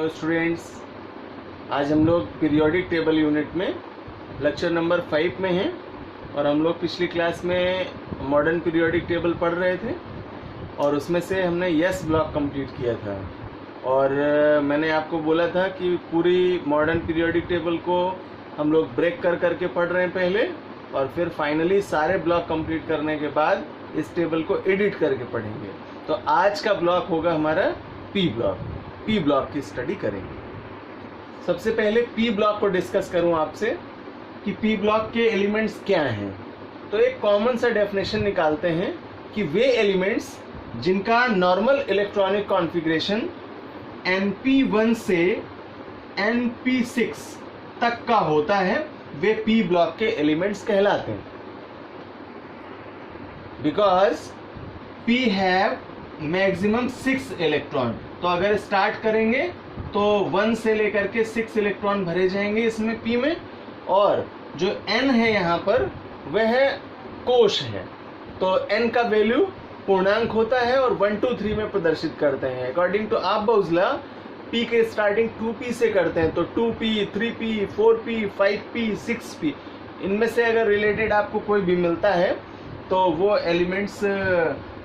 Hello students, आज हम लोग पीरियोडिक टेबल यूनिट में लेक्चर नंबर 5 में हैं और हम लोग पिछली क्लास में मॉडर्न पीरियोडिक टेबल पढ़ रहे थे और उसमें से हमने यस ब्लॉक कंप्लीट किया था। और मैंने आपको बोला था कि पूरी मॉडर्न पीरियोडिक टेबल को हम लोग ब्रेक कर करके पढ़ रहे हैं पहले, और फिर फाइनली सारे ब्लॉक कंप्लीट करने के बाद इस टेबल को एडिट करके पढ़ेंगे। तो आज का ब्लॉक होगा हमारा पी ब्लॉक। पी ब्लॉक की स्टडी करेंगे। सबसे पहले पी ब्लॉक को डिस्कस करूं आपसे कि पी ब्लॉक के एलिमेंट्स क्या हैं। तो एक कॉमन सा डेफिनेशन निकालते हैं कि वे एलिमेंट्स जिनका नॉर्मल इलेक्ट्रॉनिक कॉन्फ़िगरेशन NP1 से NP6 तक का होता है, वे पी ब्लॉक के एलिमेंट्स कहलाते हैं। Because P have maximum 6 electron. तो अगर स्टार्ट करेंगे तो 1 से लेकर के 6 इलेक्ट्रॉन भरे जाएंगे इसमें P में, और जो N है यहाँ पर वह कोश है। तो N का वैल्यू पूर्णांक होता है और 1 2 3 में प्रदर्शित करते हैं। अकॉर्डिंग टू आबोज़ला P के स्टार्टिंग 2P से करते हैं, तो 2P 3P 4P 5P 6P, इनमें से अगर रिलेटेड आपको कोई भी मिलता है तो वो एलिमेंट्स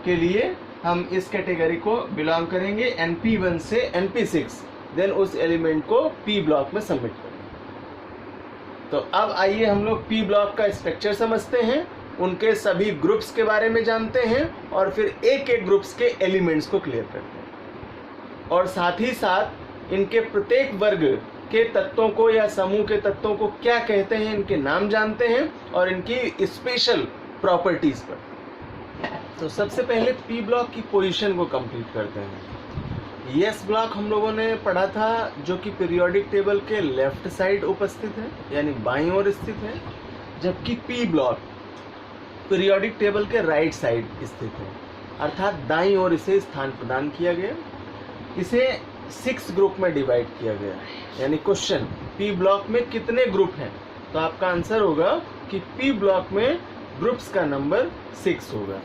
के लिए हम इस कैटेगरी को बिलोंग करेंगे, NP1 से NP6। देन उस एलिमेंट को P ब्लॉक में सबमिट करेंगे। तो अब आइए हम लोग P ब्लॉक का स्ट्रक्चर समझते हैं, उनके सभी ग्रुप्स के बारे में जानते हैं और फिर एक एक ग्रुप्स के एलिमेंट्स को क्लियर करते हैं, और साथ ही साथ इनके प्रत्येक वर्ग के तत्वों को या समूह के तत्वों को क्या कहते हैं, इनके नाम जानते हैं और इनकी स्पेशल प्रॉपर्टीज पर। तो सबसे पहले पी ब्लॉक की पोजीशन को कंप्लीट करते हैं। यस ब्लॉक हम लोगों ने पढ़ा था, जो कि पीरियोडिक टेबल के लेफ्ट साइड उपस्थित है, यानी बाईं ओर स्थित है, जबकि पी ब्लॉक पीरियोडिक टेबल के राइट साइड स्थित है, अर्थात दाईं ओर इसे स्थान प्रदान किया गया। इसे 6 ग्रुप में डिवाइड किया गया। यानी क्वेश्चन, पी ब्लॉक में कितने ग्रुप हैं? तो आपका आंसर होगा कि पी ब्लॉक में ग्रुप्स का नंबर 6 होगा।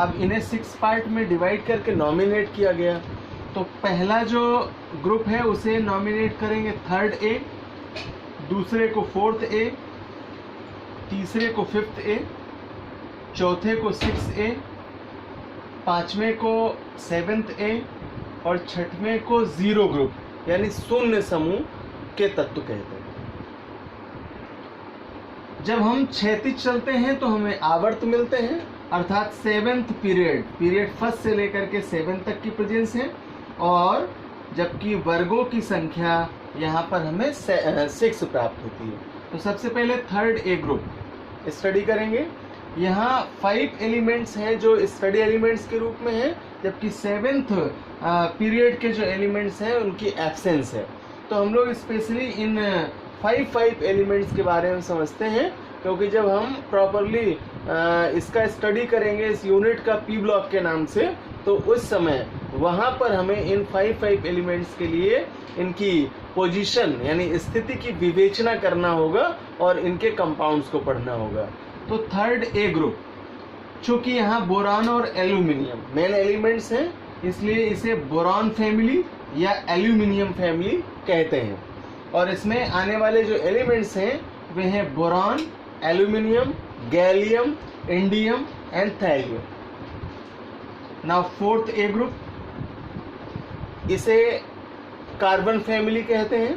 अब इन्हें 6 पार्ट में डिवाइड करके नॉमिनेट किया गया। तो पहला जो ग्रुप है उसे नॉमिनेट करेंगे 3rd A, दूसरे को 4th A, तीसरे को 5th A, चौथे को 6th A, पांचवें को 7th A और छठवें को 0 ग्रुप यानी शून्य समूह के तत्व कहते हैं। जब हम क्षैतिज चलते हैं तो हमें आवर्त मिलते हैं, अर्थात 7th पीरियड 1st से लेकर के 7th तक की प्रेजेंस है, और जबकि वर्गों की संख्या यहाँ पर हमें 6 प्राप्त होती है। तो सबसे पहले 3rd A ग्रुप स्टडी करेंगे। यहाँ 5 एलिमेंट्स हैं जो स्टडी एलिमेंट्स के रूप में हैं, जबकि 7th पीरियड के जो एलिमेंट्स हैं उनकी एब्सेंस है। तो हम लोग स्पेशली इन 5 एलिमेंट्स के बारे में समझते हैं, क्योंकि जब हम प्रॉपरली इसका स्टडी करेंगे इस यूनिट का पी ब्लॉक के नाम से, तो उस समय वहाँ पर हमें इन 5 एलिमेंट्स के लिए इनकी पोजीशन यानी स्थिति की विवेचना करना होगा और इनके कंपाउंड्स को पढ़ना होगा। तो 3rd A ग्रुप, चूँकि यहाँ बोरान और एल्यूमिनियम मेन एलिमेंट्स हैं, इसलिए इसे बोरान फैमिली या एल्यूमिनियम फैमिली कहते हैं। और इसमें आने वाले जो एलिमेंट्स हैं वे हैं boron, aluminium, gallium, indium and thallium. Now 4th A group, इसे कार्बन फैमिली कहते हैं।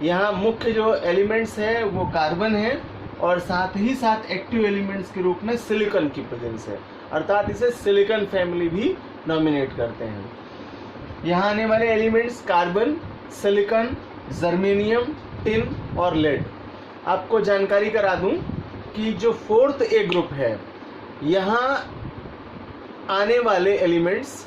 यहाँ मुख्य जो एलिमेंट्स हैं वो कार्बन है, और साथ ही साथ एक्टिव एलिमेंट्स के रूप में सिलिकॉन की प्रेजेंस है, अर्थात इसे सिलिकॉन फैमिली भी नॉमिनेट करते हैं। यहाँ आने वाले elements carbon, silicon, germanium, tin और लेड। आपको जानकारी करा दूं कि जो 4th A ग्रुप है, यहाँ आने वाले एलिमेंट्स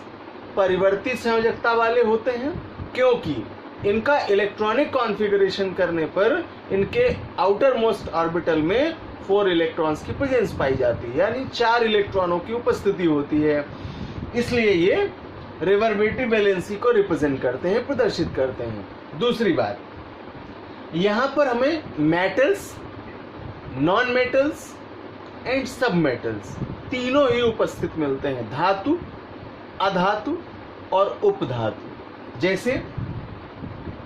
परिवर्तित संयोजकता वाले होते हैं, क्योंकि इनका इलेक्ट्रॉनिक कॉन्फ़िगरेशन करने पर इनके आउटर मोस्ट ऑर्बिटल में 4 इलेक्ट्रॉन्स की प्रेजेंस पाई जाती है, यानी 4 इलेक्ट्रॉनों की उपस्थिति होती है। इसलिए ये रिवर्बेटिव वैलेंसी को रिप्रेजेंट करते हैं, प्रदर्शित करते हैं। दूसरी बात, यहाँ पर हमें मेटल्स, नॉन मेटल्स एंड सब मेटल्स तीनों ही उपस्थित मिलते हैं, धातु, अधातु और उपधातु। जैसे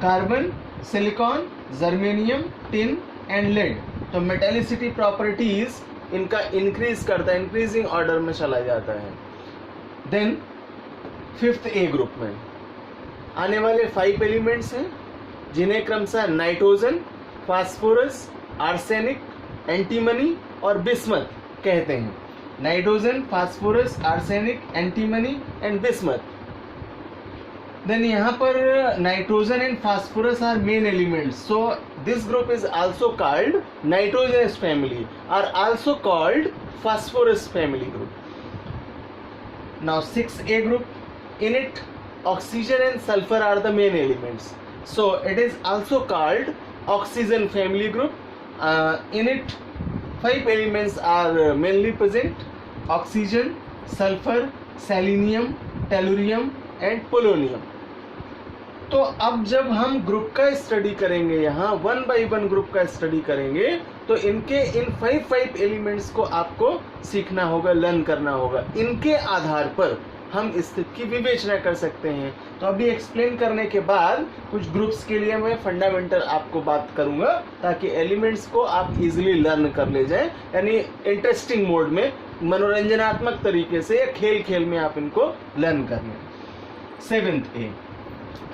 carbon, silicon, germanium, tin and lead. तो मेटेलिसिटी प्रॉपर्टीज इनका इंक्रीज करता है, इंक्रीजिंग ऑर्डर में चला जाता है। देन 5th ए ग्रुप में आने वाले 5 एलिमेंट्स हैं जिन्हें क्रमशः नाइट्रोजन, फास्फोरस, आर्सेनिक, एंटीमनी और बिस्मथ कहते हैं। Nitrogen, phosphorus, arsenic, antimony and bismuth. Then यहाँ पर nitrogen and phosphorus are main elements, so this group is also called nitrogenous family, are also called phosphorus family group. Now 6A group, in it oxygen and sulfur are the main elements, so it is also called oxygen family group. In it 5 elements are mainly present: oxygen, sulfur, selenium, tellurium and polonium. तो अब जब हम group का study करेंगे, यहाँ 1 by 1 group का study करेंगे, तो इनके इन 5 एलिमेंट्स को आपको सीखना होगा, लर्न करना होगा। इनके आधार पर हम स्थिति की विवेचना कर सकते हैं। तो अभी एक्सप्लेन करने के बाद कुछ ग्रुप्स के लिए मैं फंडामेंटल आपको बात करूंगा, ताकि एलिमेंट्स को आप इजीली लर्न कर ले जाएं, यानी इंटरेस्टिंग मोड में, मनोरंजनात्मक तरीके से या खेल खेल में आप इनको लर्न कर लें। 7th A,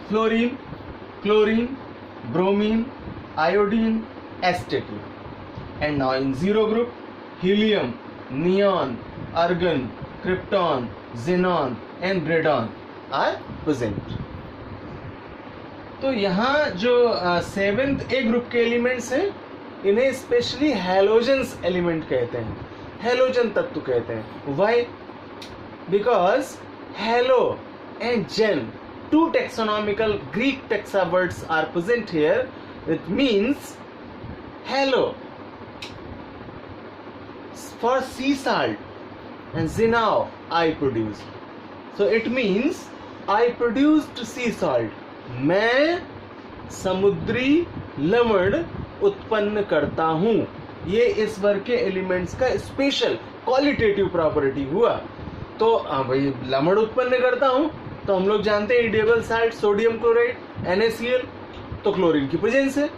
fluorine, chlorine, bromine, iodine, astatine. And now in 0 group, helium, neon, argon, krypton, xenon and radon are present. तो यहाँ जो 7th A ग्रुप के एलिमेंट्स हैं, इन्हें स्पेशली हैलोजेंस एलिमेंट कहते हैं, हैलोजन तत्व कहते हैं। Why? Because halo and gen, 2 taxonomical Greek taxa words are present here. It means halo for sea salt and xenao I produce. So it means I produced sea salt. मैं समुद्री लवण उत्पन्न करता हूँ। ये इस वर्ग के एलिमेंट्स का स्पेशल क्वालिटेटिव प्रॉपर्टी हुआ। तो भाई लवण उत्पन्न करता हूँ, तो हम लोग जानते हैं इडिएबल साल्ट, सोडियम क्लोराइड, NaCl, तो क्लोरीन की प्रेजेंस है।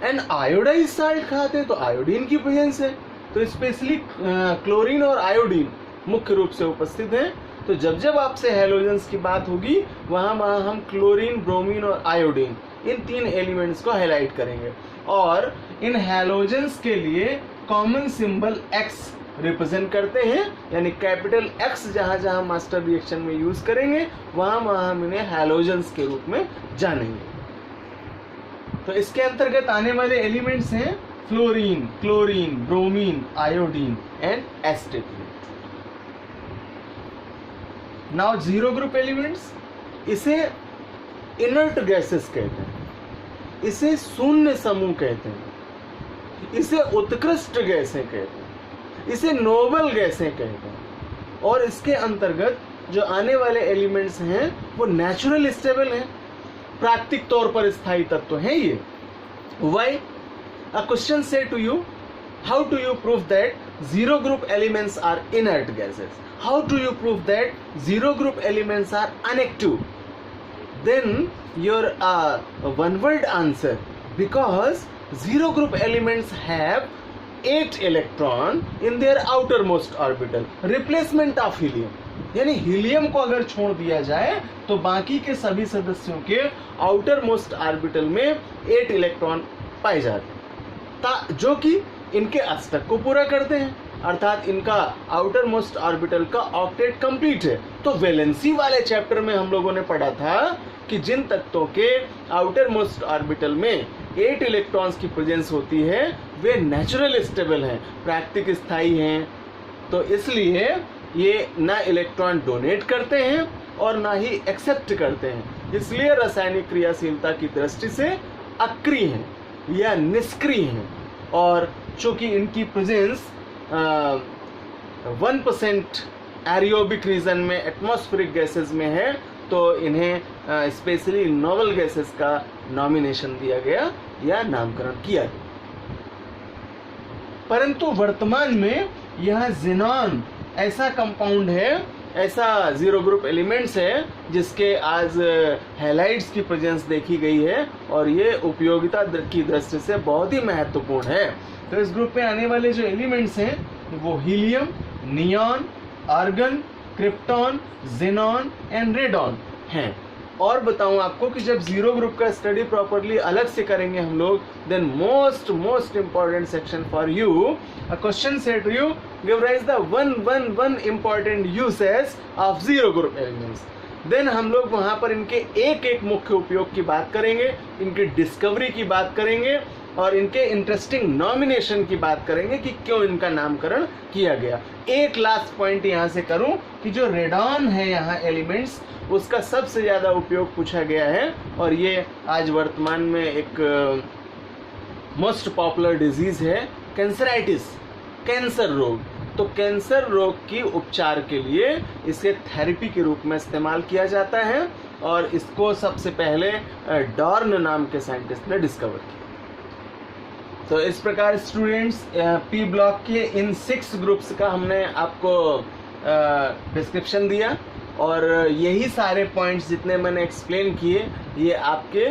एंड आयोडाइज साल्ट खाते हैं तो आयोडीन की प्रेजेंस है। तो स्पेशली क्लोरीन और आयोडीन मुख्य रूप से उपस्थित हैं। तो जब जब आपसे हैलोजेंस की बात होगी, वहाँ हम क्लोरीन, ब्रोमीन और आयोडीन, इन 3 एलिमेंट्स को हाईलाइट करेंगे। और इन हैलोजेंस के लिए कॉमन सिंबल X रिप्रेजेंट करते हैं, यानी कैपिटल X जहाँ जहाँ मास्टर रिएक्शन में यूज करेंगे, वहाँ हम इन्हें हैलोजेंस के रूप में जानेंगे। तो इसके अंतर्गत आने वाले एलिमेंट्स हैं fluorine, chlorine, bromine, iodine and एस्टेटिन। Now 0 group elements, इसे इनर्ट गैसेस कहते हैं, इसे शून्य समूह कहते हैं, इसे उत्कृष्ट गैसें कहते हैं, इसे नोबल गैसें कहते हैं। और इसके अंतर्गत जो आने वाले एलिमेंट्स हैं वो नेचुरल स्टेबल हैं, प्राकृतिक तौर पर स्थायी तत्व हैं ये। Why? A question say to you, how do you prove that 0 group elements are inert gases? How do you prove that 0 group elements are inactive? Then your one word answer, because 0 group elements have 8 electron in their outermost orbital, replacement of helium. यानी helium को अगर छोड़ दिया जाए तो बाकी के सभी सदस्यों के आउटर मोस्ट ऑर्बिटल में 8 इलेक्ट्रॉन पाए जाते हैं, जो कि इनके अष्टक को पूरा करते हैं, अर्थात इनका आउटर मोस्ट ऑर्बिटल का ऑक्टेट कंप्लीट है। तो वैलेंसी वाले चैप्टर में हम लोगों ने पढ़ा था कि जिन तत्वों के आउटर मोस्ट ऑर्बिटल में 8 इलेक्ट्रॉन्स की प्रेजेंस होती है वे नेचुरल स्टेबल हैं, प्राकृतिक स्थायी हैं। तो इसलिए ये ना इलेक्ट्रॉन डोनेट करते हैं और ना ही एक्सेप्ट करते हैं, इसलिए रासायनिक क्रियाशीलता की दृष्टि से अक्रिय हैं या निष्क्रिय हैं। और चूंकि इनकी प्रेजेंस 1% एरियोबिक रीजन में, एटमॉस्फेरिक गैसेस में है, तो इन्हें स्पेशली नोबल गैसेस का नॉमिनेशन दिया गया या नामकरण किया गया। परंतु वर्तमान में यह ज़ेनॉन ऐसा कंपाउंड है, ऐसा जीरो ग्रुप एलिमेंट्स है जिसके आज हैलाइड्स की प्रेजेंस देखी गई है और ये उपयोगिता की दृष्टि से बहुत ही महत्वपूर्ण है। तो इस ग्रुप में आने वाले जो एलिमेंट्स हैं वो helium, neon, argon, krypton, xenon and radon हैं। और बताऊं आपको कि जब जीरो ग्रुप का स्टडी प्रॉपरली अलग से करेंगे हम लोग, then most important section for you, a question set to you, give rise the one important uses of zero group elements. Then हम लोग वहां पर इनके एक एक मुख्य उपयोग की बात करेंगे, इनकी डिस्कवरी की बात करेंगे और इनके इंटरेस्टिंग नॉमिनेशन की बात करेंगे कि क्यों इनका नामकरण किया गया। एक लास्ट पॉइंट यहाँ से करूं कि जो रेडॉन है यहाँ एलिमेंट्स, उसका सबसे ज़्यादा उपयोग पूछा गया है और ये आज वर्तमान में एक मोस्ट पॉपुलर डिजीज़ है कैंसराइटिस, कैंसर रोग। तो कैंसर रोग की उपचार के लिए इसे थेरेपी के रूप में इस्तेमाल किया जाता है और इसको सबसे पहले डॉर्न नाम के साइंटिस्ट ने डिस्कवर किया। तो इस प्रकार स्टूडेंट्स पी ब्लॉक के इन 6 ग्रुप्स का हमने आपको डिस्क्रिप्शन दिया और यही सारे पॉइंट्स जितने मैंने एक्सप्लेन किए ये आपके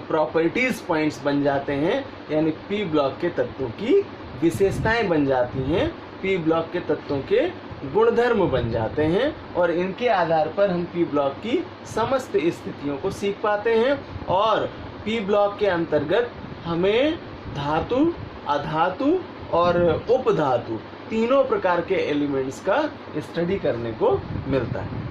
प्रॉपर्टीज पॉइंट्स बन जाते हैं, यानी पी ब्लॉक के तत्वों की विशेषताएं बन जाती हैं, पी ब्लॉक के तत्वों के गुणधर्म बन जाते हैं और इनके आधार पर हम पी ब्लॉक की समस्त स्थितियों को सीख पाते हैं। और पी ब्लॉक के अंतर्गत हमें धातु, अधातु और उपधातु तीनों प्रकार के एलिमेंट्स का स्टडी करने को मिलता है।